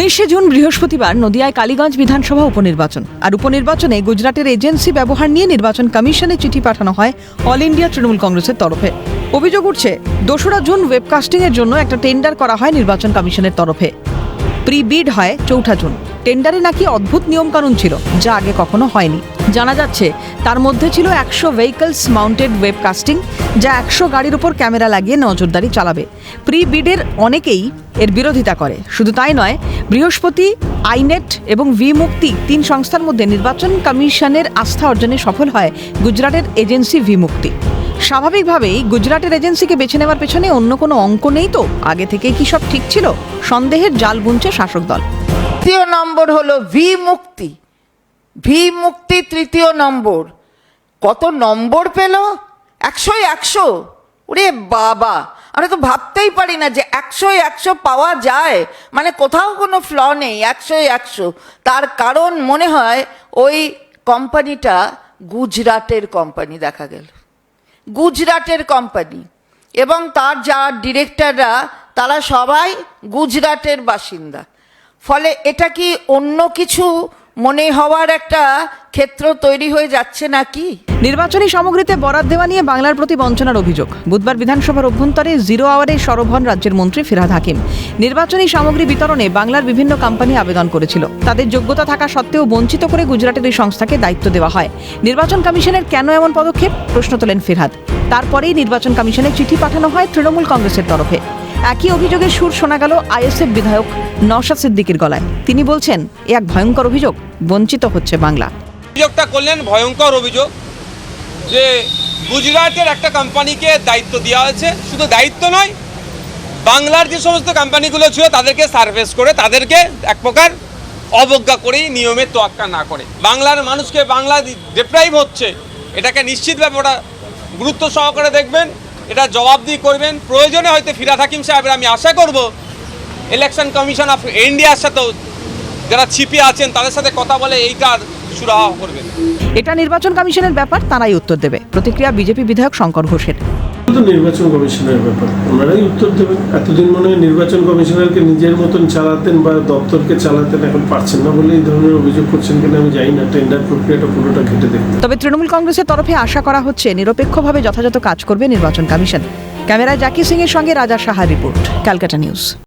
19শে June বৃহস্পতিবার নদিয়ায় কালীগঞ্জ বিধানসভা উপনির্বাচন। আর উপনির্বাচনে গুজরাটের এজেন্সি ব্যবহার নিয়ে নির্বাচন কমিশনে চিঠি পাঠানো হয় অল ইন্ডিয়া তৃণমূল কংগ্রেসের তরফে। অভিযোগ উঠছে 2রা জুন ওয়েবকাস্টিংয়ের জন্য একটা টেন্ডার করা হয় নির্বাচন কমিশনের তরফে। প্রি বিড হয় 4ঠা জুন। টেন্ডারে নাকি অদ্ভুত নিয়মকানুন ছিল, যা আগে কখনো হয়নি। জানা যাচ্ছে তার মধ্যে ছিল 100 ভেহিকলস মাউন্টেড ওয়েবকাস্টিং, যা 100 গাড়ির উপর ক্যামেরা লাগিয়ে নজরদারি চালাবে। প্রি বিডের অনেকেই এর বিরোধিতা করে। শুধু তাই নয়, বৃহস্পতি, আইনেট এবং ভি মুক্তি 3 সংস্থার মধ্যে নির্বাচন কমিশনের আস্থা অর্জনে সফল হয় গুজরাটের এজেন্সি ভি মুক্তি। স্বাভাবিকভাবেই গুজরাটের এজেন্সিকে বেছে নেওয়ার পেছনে অন্য কোনো অঙ্ক নেই তো? আগে থেকে কি সব ঠিক ছিল? সন্দেহের জাল বুনছে শাসক দল। তৃতীয় নম্বর হলো ভি মুক্তি। ভি মুক্তি তৃতীয় নম্বর। কত নম্বর পেল? 100 ওরে বাবা, আমরা তো ভাবতেই পারি না যে 100 পাওয়া যায়, মানে কোথাও কোনো ফ্ল নেই। 100 তার কারণ মনে হয় ওই কোম্পানিটা গুজরাটের কোম্পানি দেখা গেল, গুজরাটের কোম্পানি, এবং তার যা ডিরেক্টররা তারা সবাই গুজরাটের বাসিন্দা। ফলে এটা কি অন্য কিছু মনে হওয়ার একটা ক্ষেত্র তৈরি হয়ে যাচ্ছে নাকি? নির্বাচনী সামগ্রীতে বরাত দেওয়া নিয়ে বাংলার প্রতি বঞ্চনার অভিযোগ। বুধবার বিধানসভার অভ্যন্তরে 0 আওয়ারে সরব হন রাজ্যের মন্ত্রী ফিরহাদ হাকিম। নির্বাচনী সামগ্রী বিতরণে বাংলার বিভিন্ন কোম্পানি আবেদন করেছিল। তাদের যোগ্যতা থাকা সত্ত্বেও বঞ্চিত করে গুজরাটের এই সংস্থাকে দায়িত্ব দেওয়া হয়। নির্বাচন কমিশনের কেন এমন পদক্ষেপ, প্রশ্ন তোলেন ফিরহাদ। তারপরেই নির্বাচন কমিশনে চিঠি পাঠানো হয় তৃণমূল কংগ্রেসের তরফে। একই অভিযোগের সুর শোনা গেল আইএসএফ বিধায়ক নওশাদ সিদ্দিকীর গলায়। তিনি বলছেন, এ এক ভয়ঙ্কর অভিযোগ, বঞ্চিত হচ্ছে বাংলা। অভিযোগটা করলেন ভয়ঙ্কর অভিযোগ যে গুজরাটের একটা কোম্পানিকে দায়িত্ব দেওয়া হয়েছে। শুধু দায়িত্ব নয়, বাংলার যে সমস্ত কোম্পানিগুলো ছিল তাদেরকে সার্ভেস করে, তাদেরকে এক প্রকার অবজ্ঞা করেই, নিয়মের তোয়াক্কা না করে বাংলার মানুষকে বাংলা ডিপ্রাইভ হচ্ছে, এটাকে নিশ্চিতভাবে ওটা গুরুত্ব সহকারে দেখবেন, এটা জবাবদিহি করবেন। প্রয়োজনে হয়তো ফিরহাদ হাকিম সাহেবের আমি আশা করব ইলেকশন কমিশন অফ ইন্ডিয়ার সাথেও যারা ছিপে আছেন তাদের সাথে কথা বলে এইটার সুরাহা করবেন। এটা নির্বাচন কমিশনের ব্যাপার, তারাই উত্তর দেবে। প্রতিক্রিয়া বিজেপি বিধায়ক শঙ্কর ঘোষের। নির্বাচন কমিশনের ব্যাপার, ওনারাই উত্তর দেবেন। এতদিন মনে হয় নির্বাচন কমিশনারকে নিজের মতন চালাতেন বা দপ্তরকে চালাতেন, এখন পারছেন না বলে এই ধরনের অভিযোগ করছেন কিনা আমি জানি না। টেন্ডার প্রক্রিয়াটা পুরোটা ঘেটে দেখতে। তবে তৃণমূল কংগ্রেসের তরফে আশা করা হচ্ছে নিরপেক্ষভাবে যথাযথ কাজ করবে নির্বাচন কমিশন। ক্যামেরায় জাকির সিং এর সঙ্গে রাজা সাহার রিপোর্ট, ক্যালকাটা নিউজ।